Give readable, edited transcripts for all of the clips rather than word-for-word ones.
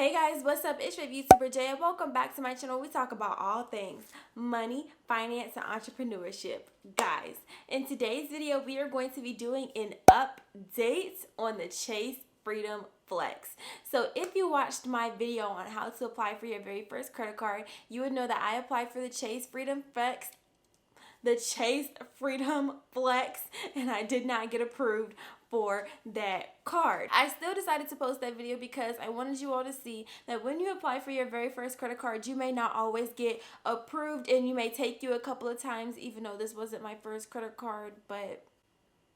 Hey guys, what's up? It's your YouTuber Jay and welcome back to my channel. We talk about all things money, finance, and entrepreneurship. Guys, in today's video, we are going to be doing an update on the Chase Freedom Flex. So if you watched my video on how to apply for your very first credit card, you would know that I applied for the Chase Freedom Flex and I did not get approved for that card. I still decided to post that video because I wanted you all to see that when you apply for your very first credit card, you may not always get approved and you may take you a couple of times, even though this wasn't my first credit card, but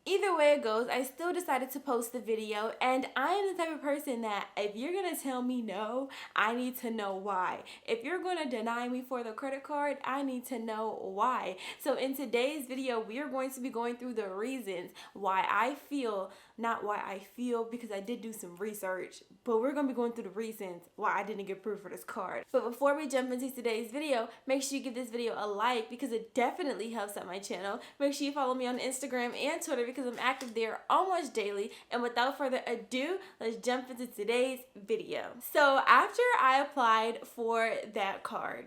either way it goes, I still decided to post the video, and I am the type of person that if you're going to tell me no, I need to know why. If you're going to deny me for the credit card, I need to know why. So in today's video, we are going to be going through the reasons why I feel, not why I feel because I did do some research, but we're going to be going through the reasons why I didn't get approved for this card. But before we jump into today's video, make sure you give this video a like because it definitely helps out my channel. Make sure you follow me on Instagram and Twitter because I'm active there almost daily. And without further ado, let's jump into today's video. So after I applied for that card,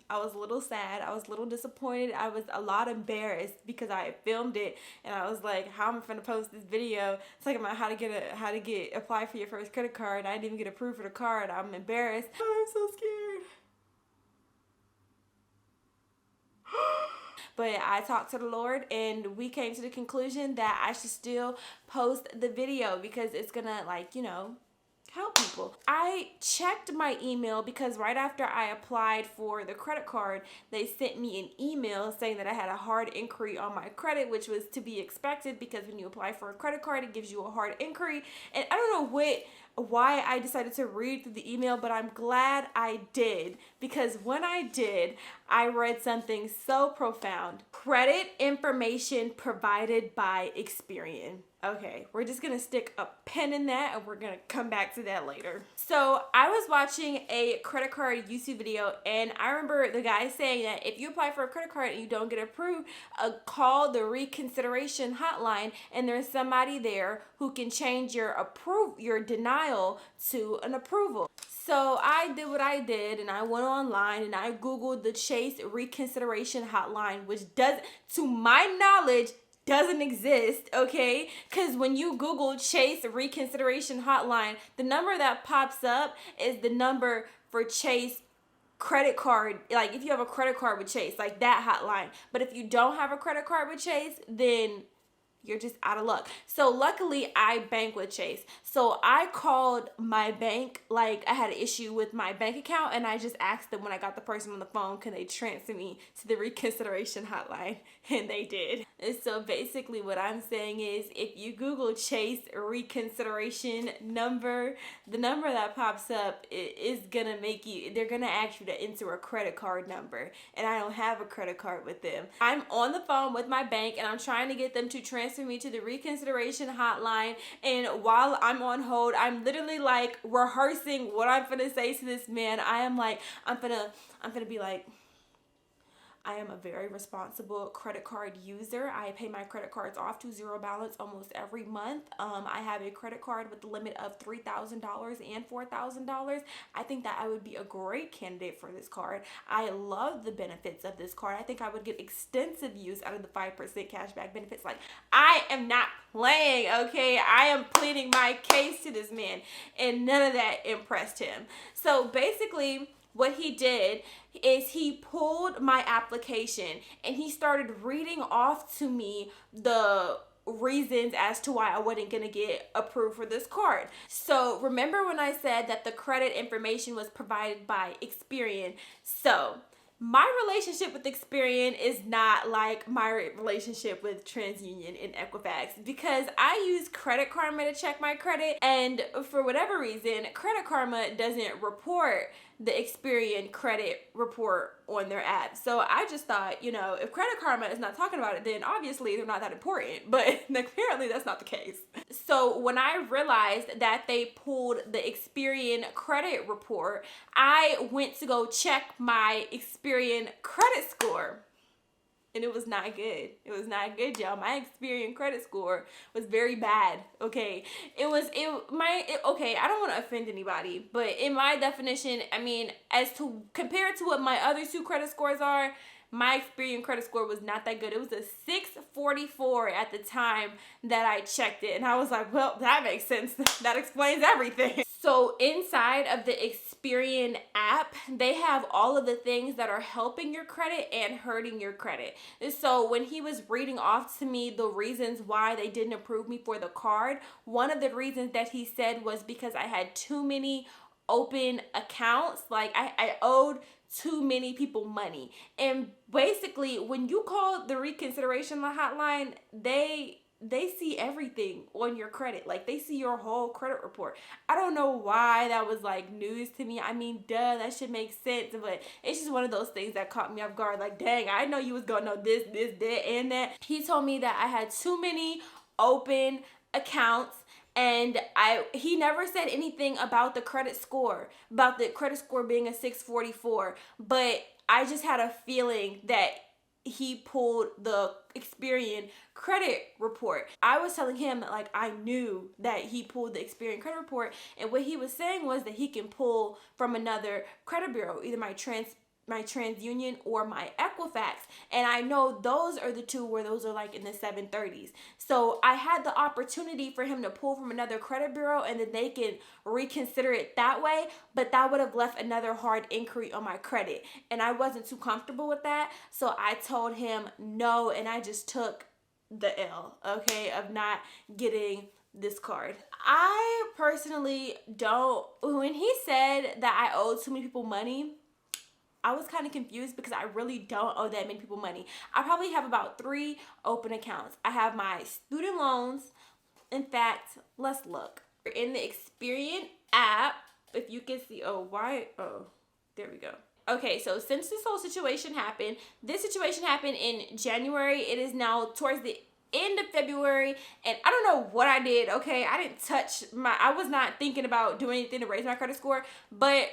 I was a little sad. I was a little disappointed. I was a lot embarrassed because I filmed it and I was like, how am I gonna post this video talking about how to apply for your first credit card? I didn't even get approved for the card. I'm embarrassed. I'm so scared. But I talked to the Lord and we came to the conclusion that I should still post the video because it's gonna, like, you know, help people. I checked my email because right after I applied for the credit card, they sent me an email saying that I had a hard inquiry on my credit, which was to be expected because when you apply for a credit card, it gives you a hard inquiry. And I don't know why I decided to read through the email, but I'm glad I did because when I did, I read something so profound. Credit information provided by Experian. Okay, we're just gonna stick a pin in that and we're gonna come back to that later. So I was watching a credit card YouTube video and I remember the guy saying that if you apply for a credit card and you don't get approved, call the reconsideration hotline and there's somebody there who can change your denial to an approval. So I did what I did and I went online and I Googled the Chase reconsideration hotline, which to my knowledge, doesn't exist, okay? Because when you Google Chase reconsideration hotline, the number that pops up is the number for Chase credit card. Like if you have a credit card with Chase, like that hotline. But if you don't have a credit card with Chase, then you're just out of luck. So luckily I bank with Chase. So I called my bank, like I had an issue with my bank account and I just asked them when I got the person on the phone, can they transfer me to the reconsideration hotline? And they did. And so basically what I'm saying is if you Google Chase reconsideration number, the number that pops up is gonna they're gonna ask you to enter a credit card number. And I don't have a credit card with them. I'm on the phone with my bank and I'm trying to get them to transfer me to the reconsideration hotline, and while I'm on hold, I'm literally like rehearsing what I'm gonna say to this man. I'm gonna be like, I am a very responsible credit card user. I pay my credit cards off to zero balance almost every month. I have a credit card with the limit of $3,000 and $4,000. I think that I would be a great candidate for this card. I love the benefits of this card. I think I would get extensive use out of the 5% cashback benefits. Like, I am not playing, okay? I am pleading my case to this man, and none of that impressed him. So basically, what he did is he pulled my application and he started reading off to me the reasons as to why I wasn't going to get approved for this card. So remember when I said that the credit information was provided by Experian? So my relationship with Experian is not like my relationship with TransUnion and Equifax because I use Credit Karma to check my credit, and for whatever reason, Credit Karma doesn't report the Experian credit report on their app. So I just thought, you know, if Credit Karma is not talking about it, then obviously they're not that important, but apparently that's not the case. So when I realized that they pulled the Experian credit report, I went to go check my Experian credit score. and it was not good. It was not good, y'all. My Experian credit score was very bad. Okay, okay, I don't want to offend anybody, but in my definition, I mean, as to compared to what my other two credit scores are, my Experian credit score was not that good. It was a 644 at the time that I checked it. And I was like, well, that makes sense. That explains everything. So inside of the Experian app, they have all of the things that are helping your credit and hurting your credit. And so when he was reading off to me the reasons why they didn't approve me for the card, one of the reasons that he said was because I had too many open accounts. Like I owed too many people money. And basically, when you call the reconsideration hotline, they see everything on your credit. Like, they see your whole credit report. I don't know why that was like news to me. I mean, duh, that should make sense, but it's just one of those things that caught me off guard. Like, dang, I know you was gonna know this, that, and that. He told me that I had too many open accounts, and he never said anything about the credit score being a 644, but I just had a feeling that he pulled the Experian credit report. I was telling him that, like, I knew that he pulled the Experian credit report, and what he was saying was that he can pull from another credit bureau, either my TransUnion or my Equifax, and I know those are the two where those are like in the 730s. So I had the opportunity for him to pull from another credit bureau, and then they can reconsider it that way, but that would have left another hard inquiry on my credit, and I wasn't too comfortable with that. So I told him no, and I just took the L, okay, of not getting this card. I personally don't, when he said that I owed too many people money, I was kind of confused because I really don't owe that many people money. I probably have about 3 open accounts. I have my student loans. In fact, let's look. In the Experian app, if you can see, there we go. Okay, so since this whole situation happened, in January. It is now towards the end of February, and I don't know what I did, okay? I was not thinking about doing anything to raise my credit score, but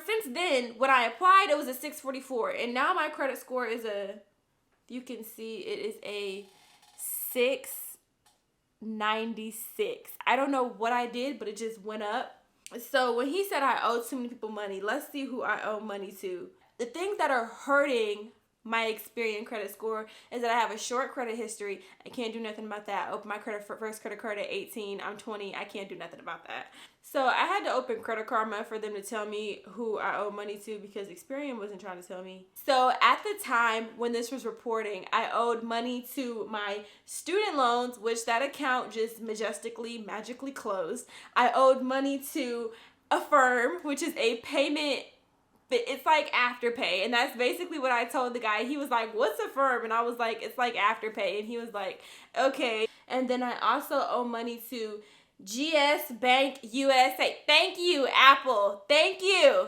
since then, when I applied, it was a 644, and now my credit score is you can see, it is a 696. I don't know what I did, but it just went up. So when he said I owed too many people money, let's see who I owe money to. The things that are hurting my Experian credit score is that I have a short credit history. I can't do nothing about that. I opened my first credit card at 18. I'm 20. I can't do nothing about that. So I had to open Credit Karma for them to tell me who I owe money to, because Experian wasn't trying to tell me. So at the time when this was reporting, I owed money to my student loans, which that account just magically closed. I owed money to Affirm, which is a payment. It's like Afterpay, and that's basically what I told the guy. He was like, what's Affirm? And I was like, it's like Afterpay. And he was like, okay. And then I also owe money to GS Bank USA. Thank you, Apple. Thank you.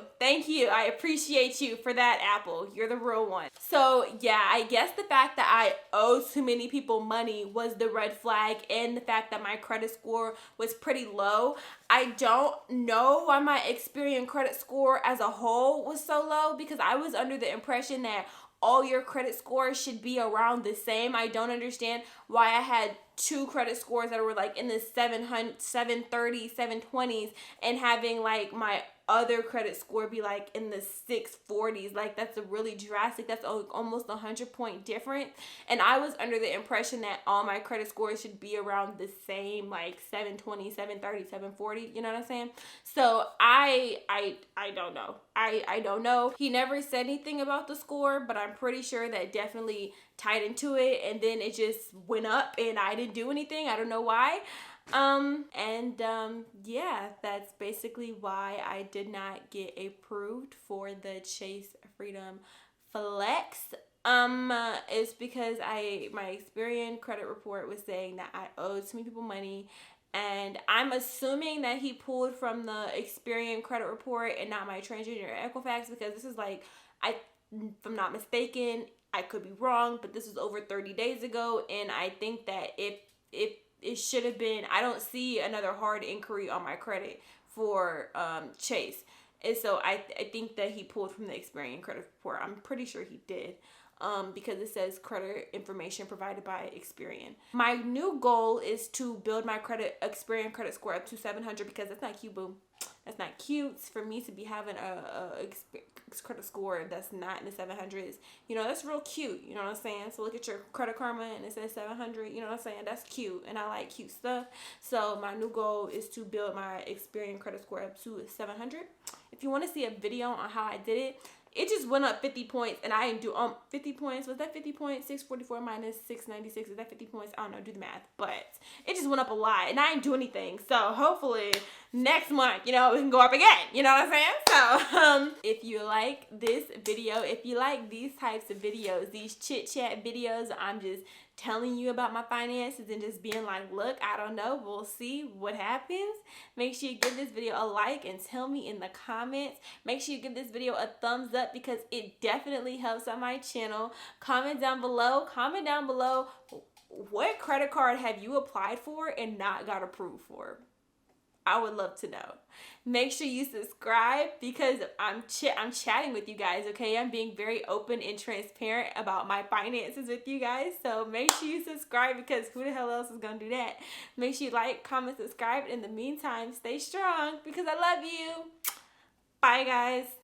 I appreciate you for that, Apple. You're the real one. So yeah, I guess the fact that I owe too many people money was the red flag, and the fact that my credit score was pretty low. I don't know why my Experian credit score as a whole was so low, because I was under the impression that all your credit scores should be around the same. I don't understand why I had 2 credit scores that were like in the 730, 720s, and having like my other credit score be like in the 640s. Like, that's a really drastic, that's almost 100-point difference. And I was under the impression that all my credit scores should be around the same, like 720, 730, 740, you know what I'm saying? So I don't know. I don't know. He never said anything about the score, but I'm pretty sure that definitely tied into it, and then it just went up and I didn't do anything. I don't know why. Yeah, that's basically why I did not get approved for the Chase Freedom Flex. It's because my Experian credit report was saying that I owed too many people money, and I'm assuming that he pulled from the Experian credit report and not my TransUnion or Equifax, because this is like, if I'm not mistaken, I could be wrong, but this was over 30 days ago, and I think that if it should have been, I don't see another hard inquiry on my credit for Chase. And so I think that he pulled from the Experian credit report. I'm pretty sure he did. because it says credit information provided by Experian. My new goal is to build my Experian credit score up to 700 because that's not cute, boo. That's not cute for me to be having a credit score that's not in the 700s. You know, that's real cute. You know what I'm saying? So look at your Credit Karma and it says 700. You know what I'm saying? That's cute. And I like cute stuff. So my new goal is to build my Experian credit score up to 700. If you want to see a video on how I did it, it just went up 50 points, and I didn't do 50 points. Was that 50 points? 644 minus 696. Is that 50 points? I don't know. Do the math. But it just went up a lot, and I didn't do anything. So hopefully next month, you know, it can go up again. You know what I'm saying? So if you like this video, if you like these types of videos, these chit chat videos, I'm just telling you about my finances and just being like, look, I don't know, we'll see what happens. Make sure you give this video a like and tell me in the comments. Make sure you give this video a thumbs up because it definitely helps on my channel. Comment down below what credit card have you applied for and not got approved for. I would love to know. Make sure you subscribe because I'm chatting with you guys, okay? I'm being very open and transparent about my finances with you guys. So make sure you subscribe because who the hell else is going to do that? Make sure you like, comment, subscribe. In the meantime, stay strong because I love you. Bye, guys.